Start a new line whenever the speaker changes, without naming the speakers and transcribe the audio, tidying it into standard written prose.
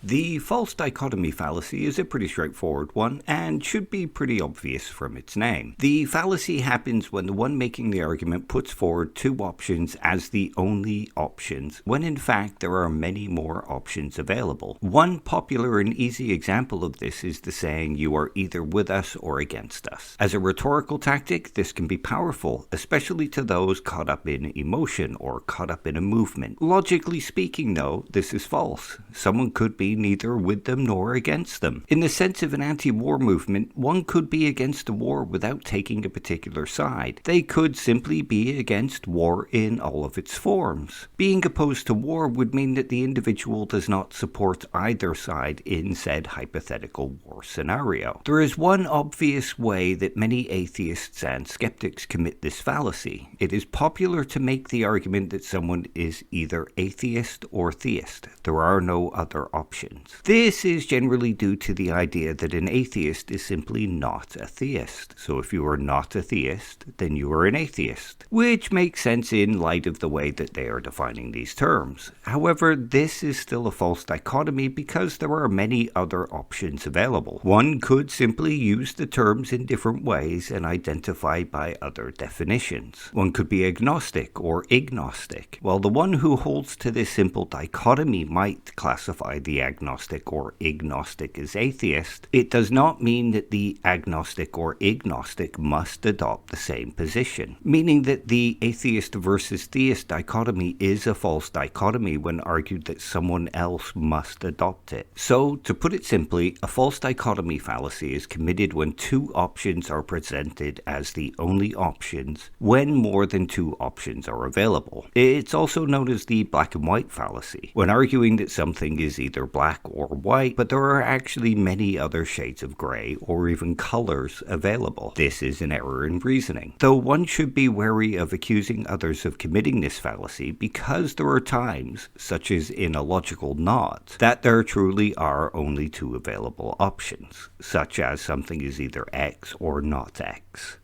The false dichotomy fallacy is a pretty straightforward one and should be pretty obvious from its name. The fallacy happens when the one making the argument puts forward two options as the only options, when in fact there are many more options available. One popular and easy example of this is the saying, "You are either with us or against us." As a rhetorical tactic, this can be powerful, especially to those caught up in emotion or caught up in a movement. Logically speaking, though, this is false. Someone could be neither with them nor against them. In the sense of an anti-war movement, one could be against a war without taking a particular side. They could simply be against war in all of its forms. Being opposed to war would mean that the individual does not support either side in said hypothetical war scenario. There is one obvious way that many atheists and skeptics commit this fallacy. It is popular to make the argument that someone is either atheist or theist. There are no other options. This is generally due to the idea that an atheist is simply not a theist. So if you are not a theist, then you are an atheist, which makes sense in light of the way that they are defining these terms. However, this is still a false dichotomy because there are many other options available. One could simply use the terms in different ways and identify by other definitions. One could be agnostic or ignostic. While the one who holds to this simple dichotomy might classify the agnostic or ignostic as atheist, it does not mean that the agnostic or ignostic must adopt the same position, meaning that the atheist versus theist dichotomy is a false dichotomy when argued that someone else must adopt it. So, to put it simply, a false dichotomy fallacy is committed when two options are presented as the only options when more than two options are available. It's also known as the black and white fallacy, when arguing that something is either black or white, but there are actually many other shades of gray or even colors available. This is an error in reasoning, though one should be wary of accusing others of committing this fallacy because there are times, such as in a logical knot, that there truly are only two available options, such as something is either X or not X.